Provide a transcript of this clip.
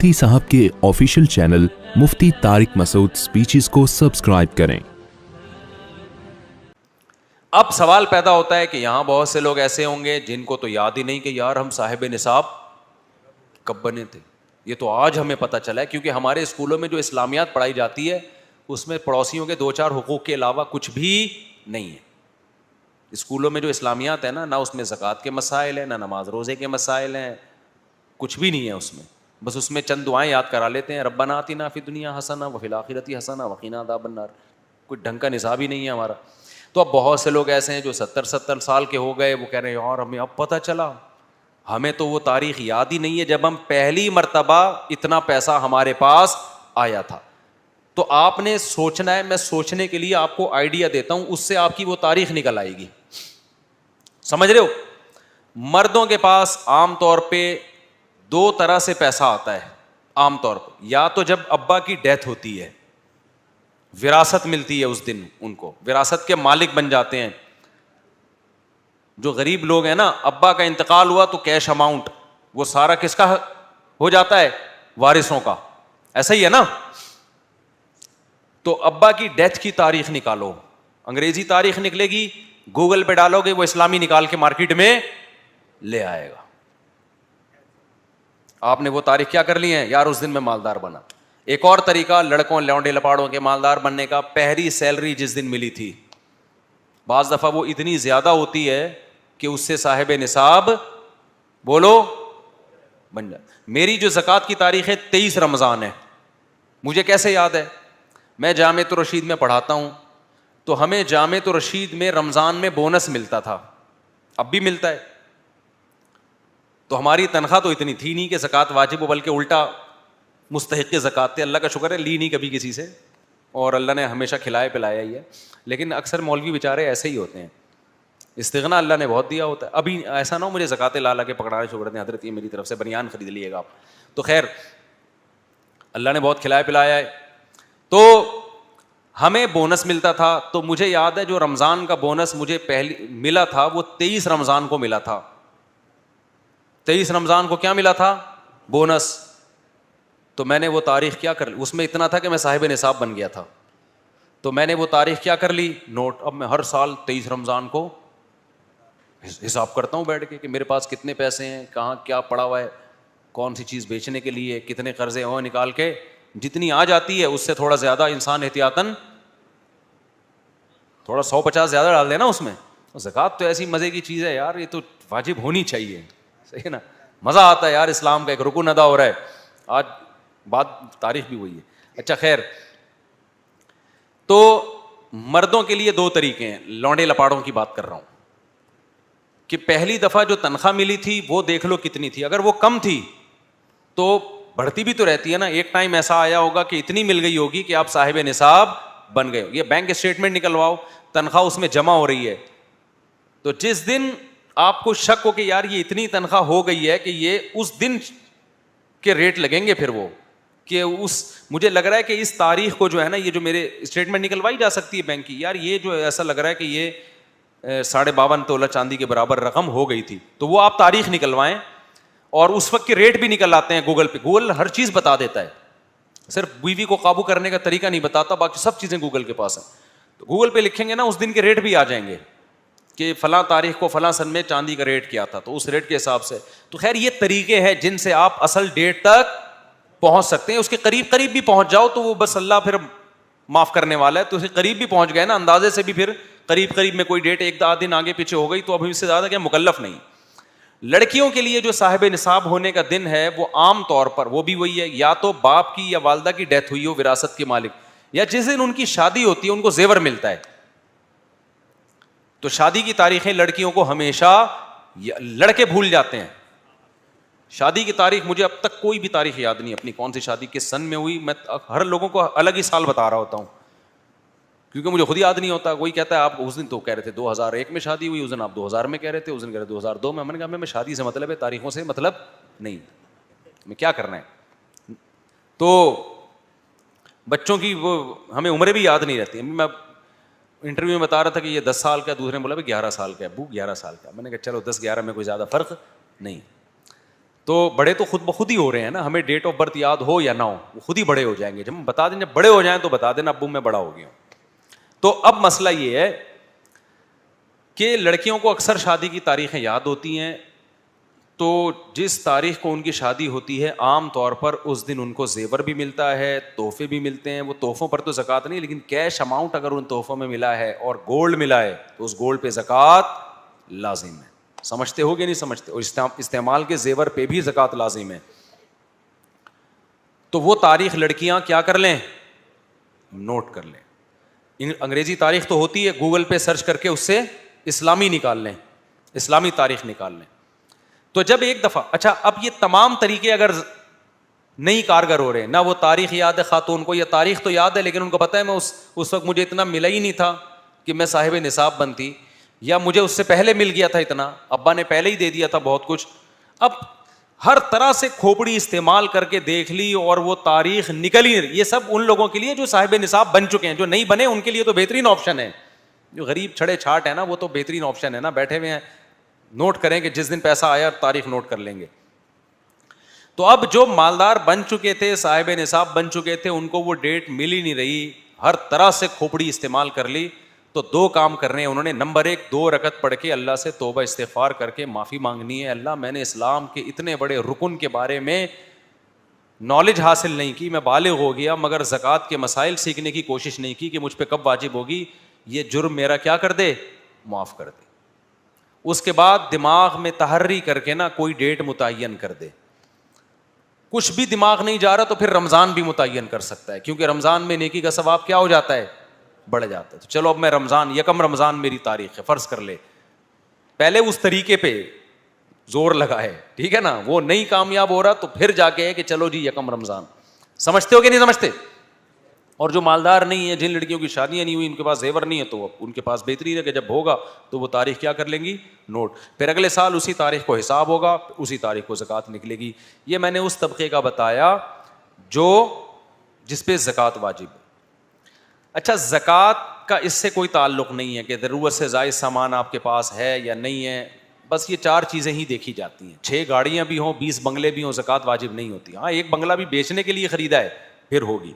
मुफ्ती साहब के official channel मुफ्ती Tariq Masood speeches को सब्सक्राइब करें। अब सवाल पैदा होता है कि यहाँ बहुत से लोग ऐसे होंगे जिनको तो याद ही नहीं कि यार हम साहिब निसाब कब बने थे। ये तो आज हमें पता चला है, क्योंकि हमारे स्कूलों में जो इस्लामियात पढ़ाई जाती है उसमें पड़ोसियों के दो चार हुकूक के अलावा कुछ भी नहीं है। स्कूलों में जो इस्लामियात है ना उसमें ज़कात के मसाइल हैं, ना नमाज रोज़े के मसाइल हैं, कुछ भी नहीं है उसमें। बस उसमें चंद दुआएं याद करा लेते हैं, रब्बना आतिना फी दुनिया हसना व फिल आखिरती हसना व क़िना अज़ाबन्नार। कोई ढंग का निसाब ही नहीं है हमारा। तो अब बहुत से लोग ऐसे हैं जो 70 साल के हो गए, वो कह रहे हैं यार हमें अब पता चला, हमें तो वो तारीख़ याद ही नहीं है जब हम पहली मर्तबा इतना पैसा हमारे पास आया था। तो आपने सोचना है, मैं सोचने के लिए आपको आइडिया देता हूँ, उससे आपकी वो तारीख़ निकल आएगी। समझ रहे हो? मर्दों के पास आम तौर पे दो तरह से पैसा आता है आम तौर पर। या तो जब अब्बा की डेथ होती है, विरासत मिलती है, उस दिन उनको विरासत के मालिक बन जाते हैं। जो गरीब लोग हैं ना, अब्बा का इंतकाल हुआ तो कैश अमाउंट वो सारा किसका हो जाता है? वारिसों का। ऐसा ही है ना? तो अब्बा की डेथ की तारीख निकालो, अंग्रेजी तारीख निकलेगी, गूगल पे डालोगे वो इस्लामी निकाल के मार्केट में ले आएगा। आपने वो तारीख क्या कर ली है? यार उस दिन मैं मालदार बना। एक और तरीका लड़कों लौंडे लपाड़ों के मालदार बनने का, पहली सैलरी जिस दिन मिली थी, बाज दफा वो इतनी ज्यादा होती है कि उससे साहिब निसाब बोलो बन जाए। मेरी जो ज़कात की तारीख है 23 रमज़ान है। मुझे कैसे याद है? मैं जामिअत रशीद में पढ़ाता हूँ, तो हमें जामिअत रशीद में रमज़ान में बोनस मिलता था, अब भी मिलता है। तो हमारी तनख्वाह तो इतनी थी नहीं कि ज़कात वाजिब हो, बल्कि उल्टा मुस्तहिक़ ज़कात थे। अल्लाह का शुक्र है ली नहीं कभी किसी से, और अल्लाह ने हमेशा खिलाया पिलाया ही है। लेकिन अक्सर मौलवी बेचारे ऐसे ही होते हैं, इस्तिग़ना अल्लाह ने बहुत दिया होता है। अभी ऐसा ना हो मुझे ज़कात ला ला के पकड़ाने शुरू करते हैं, हज़रत ये मेरी तरफ से बनियान खरीद लीजिएगा आप। तो खैर अल्लाह ने बहुत खिलाया पिलाया है, तो हमें बोनस मिलता था। तो मुझे याद है जो रमज़ान का बोनस मुझे पहली मिला था वो 23 रमज़ान को मिला था। 23 रमज़ान को क्या मिला था? बोनस। तो मैंने वो तारीख क्या कर ली, उसमें इतना था कि मैं साहिब निसाब बन गया था। तो मैंने वो तारीख क्या कर ली, नोट। अब मैं हर साल 23 रमज़ान को हिसाब करता हूँ बैठ के कि मेरे पास कितने पैसे हैं, कहाँ क्या पड़ा हुआ है, कौन सी चीज़ बेचने के लिए, कितने कर्जे हो, निकाल के जितनी आ जाती है उससे थोड़ा ज़्यादा इंसान एहतियातन थोड़ा 100-50 ज़्यादा डाल देना उसमें। ज़कात तो ऐसी मज़े की चीज़ है यार, ये तो वाजिब होनी चाहिए, सही है ना? मज़ा आता है यार, इस्लाम का एक रुकन अदा हो रहा है। आज बात तारीख भी हुई है। अच्छा खैर, तो मर्दों के लिए दो तरीके हैं, लौंडे लपाड़ों की बात कर रहा हूं, कि पहली दफ़ा जो तनख्वाह मिली थी वो देख लो कितनी थी। अगर वो कम थी तो बढ़ती भी तो रहती है ना। एक टाइम ऐसा आया होगा कि इतनी मिल गई होगी कि आप साहिब निसाब बन गए हो। ये बैंक स्टेटमेंट निकलवाओ, तनख्वाह उसमें जमा हो रही है। तो जिस दिन आपको शक हो कि यार ये इतनी तनख्वाह हो गई है कि ये उस दिन के रेट लगेंगे, फिर वो कि मुझे लग रहा है कि इस तारीख को जो है ना, ये जो मेरे स्टेटमेंट निकलवाई जा सकती है बैंक की, यार ये जो ऐसा लग रहा है कि ये 52.5 तोला चांदी के बराबर रकम हो गई थी। तो वो आप तारीख निकलवाएं, और उस वक्त के रेट भी निकल आते हैं गूगल पे। गूगल हर चीज़ बता देता है, सिर्फ बीवी को काबू करने का तरीका नहीं बताता, बाकी सब चीज़ें गूगल के पास है। तो गूगल पे लिखेंगे ना, उस दिन के रेट भी आ जाएंगे कि फलां तारीख को फलां सन में चांदी का रेट क्या था, तो उस रेट के हिसाब से। तो खैर ये तरीके हैं जिनसे आप असल डेट तक पहुंच सकते हैं। उसके करीब करीब भी पहुंच जाओ तो वो बस अल्लाह फिर माफ़ करने वाला है। तो उसके करीब भी पहुंच गए ना, अंदाजे से भी फिर करीब करीब में कोई डेट एक आध दिन आगे पीछे हो गई तो अभी इससे ज़्यादा क्या मुकल्लफ नहीं। लड़कियों के लिए जो साहिब निसाब होने का दिन है वो आम तौर पर वो भी वही है, या तो बाप की या वालदा की डेथ हुई हो विरासत के मालिक, या जिस दिन उनकी शादी होती है उनको जेवर मिलता है। तो शादी की तारीखें लड़कियों को हमेशा, लड़के भूल जाते हैं शादी की तारीख। मुझे अब तक कोई भी तारीख याद नहीं अपनी, कौन सी शादी किस सन में हुई। मैं हर लोगों को अलग ही साल बता रहा होता हूँ, क्योंकि मुझे खुद याद नहीं होता। कोई कहता है आप उस दिन तो कह रहे थे 2001 में शादी हुई, उस दिन आप 2000 में कह रहे थे, उस दिन कह रहे थे 2002 में। मैंने कहा मैं शादी से मतलब है, तारीखों से मतलब नहीं, मैं क्या करना है। तो बच्चों की वो हमें उम्रें भी याद नहीं रहती। मैं इंटरव्यू में बता रहा था कि ये 10 साल का, दूसरे ने बोला 11 साल का है, 11 साल का। मैंने कहा चलो 10-11 में कोई ज़्यादा फ़र्क नहीं। تو بڑے تو خود بخود ہی ہو رہے ہیں نا, ہمیں ڈیٹ آف برتھ یاد ہو یا نہ ہو, وہ خود ہی بڑے ہو جائیں گے. جب ہم بتا دیں, جب بڑے ہو جائیں تو بتا دینا ابو میں بڑا ہو گیا ہوں. تو اب مسئلہ یہ ہے کہ لڑکیوں کو اکثر شادی کی تاریخیں یاد ہوتی ہیں, تو جس تاریخ کو ان کی شادی ہوتی ہے عام طور پر اس دن ان کو زیور بھی ملتا ہے, تحفے بھی ملتے ہیں. وہ تحفوں پر تو زکوٰۃ نہیں, لیکن کیش اماؤنٹ اگر ان تحفوں میں ملا ہے اور گولڈ ملا ہے تو اس گولڈ پہ زکوٰۃ لازم ہے. سمجھتے ہو گے نہیں سمجھتے؟ اور استعمال کے زیور پہ بھی زکوٰۃ لازم ہے. تو وہ تاریخ لڑکیاں کیا کر لیں, نوٹ کر لیں. انگریزی تاریخ تو ہوتی ہے, گوگل پہ سرچ کر کے اس سے اسلامی نکال لیں, اسلامی تاریخ نکال لیں. تو جب ایک دفعہ, اچھا اب یہ تمام طریقے اگر نہیں کارگر ہو رہے, نہ وہ تاریخ یاد ہے خاتون کو, یا تاریخ تو یاد ہے لیکن ان کو پتہ ہے میں اس وقت مجھے اتنا ملا ہی نہیں تھا کہ میں صاحب نصاب بنتی, یا مجھے اس سے پہلے مل گیا تھا اتنا, ابا نے پہلے ہی دے دیا تھا بہت کچھ. اب ہر طرح سے کھوپڑی استعمال کر کے دیکھ لی اور وہ تاریخ نکل ہی. یہ سب ان لوگوں کے لیے جو صاحب نصاب بن چکے ہیں, جو نہیں بنے ان کے لیے تو بہترین آپشن ہے. جو غریب چھڑے چھاٹ ہے نا, وہ تو بہترین آپشن ہے نا, بیٹھے ہوئے ہیں, نوٹ کریں کہ جس دن پیسہ آیا تاریخ نوٹ کر لیں گے. تو اب جو مالدار بن چکے تھے, صاحب نصاب بن چکے تھے, ان کو وہ ڈیٹ مل ہی نہیں رہی, ہر طرح سے کھوپڑی استعمال کر لی. تو دو کام کرنے ہیں انہوں نے. نمبر ایک, 2 رکعت پڑھ کے اللہ سے توبہ استغفار کر کے معافی مانگنی ہے, اللہ میں نے اسلام کے اتنے بڑے رکن کے بارے میں نالج حاصل نہیں کی, میں بالغ ہو گیا مگر زکوٰۃ کے مسائل سیکھنے کی کوشش نہیں کی کہ مجھ پہ کب واجب ہوگی, یہ جرم میرا کیا کر دے, معاف کر دے. اس کے بعد دماغ میں تحری کر کے نا کوئی ڈیٹ متعین کر دے. کچھ بھی دماغ نہیں جا رہا تو پھر رمضان بھی متعین کر سکتا ہے, کیونکہ رمضان میں نیکی کا ثواب کیا ہو جاتا ہے, بڑھ جاتا ہے. تو چلو اب میں رمضان, 1 رمضان میری تاریخ ہے, فرض کر لے, پہلے اس طریقے پہ زور لگا ہے, ٹھیک ہے نا, وہ نہیں کامیاب ہو رہا تو پھر جا کے ہے کہ چلو جی 1 رمضان. سمجھتے ہو کہ نہیں سمجھتے؟ اور جو مالدار نہیں ہے, جن لڑکیوں کی شادیاں نہیں ہوئی, ان کے پاس زیور نہیں ہے, تو ان کے پاس بہترین ہے کہ جب ہوگا تو وہ تاریخ کیا کر لیں گی, نوٹ. پھر اگلے سال اسی تاریخ کو حساب ہوگا, اسی تاریخ کو زکوٰۃ نکلے گی. یہ میں نے اس طبقے کا بتایا جس پہ زکوٰۃ واجب ہے. اچھا, زکوٰۃ کا اس سے کوئی تعلق نہیں ہے کہ ضرورت سے زائد سامان آپ کے پاس ہے یا نہیں ہے, بس یہ 4 چیزیں ہی دیکھی جاتی ہیں. 6 گاڑیاں بھی ہوں, 20 بنگلے بھی ہوں, زکوٰۃ واجب نہیں ہوتی. ہاں, ایک بنگلہ بھی بیچنے کے لیے خریدا ہے پھر ہوگی.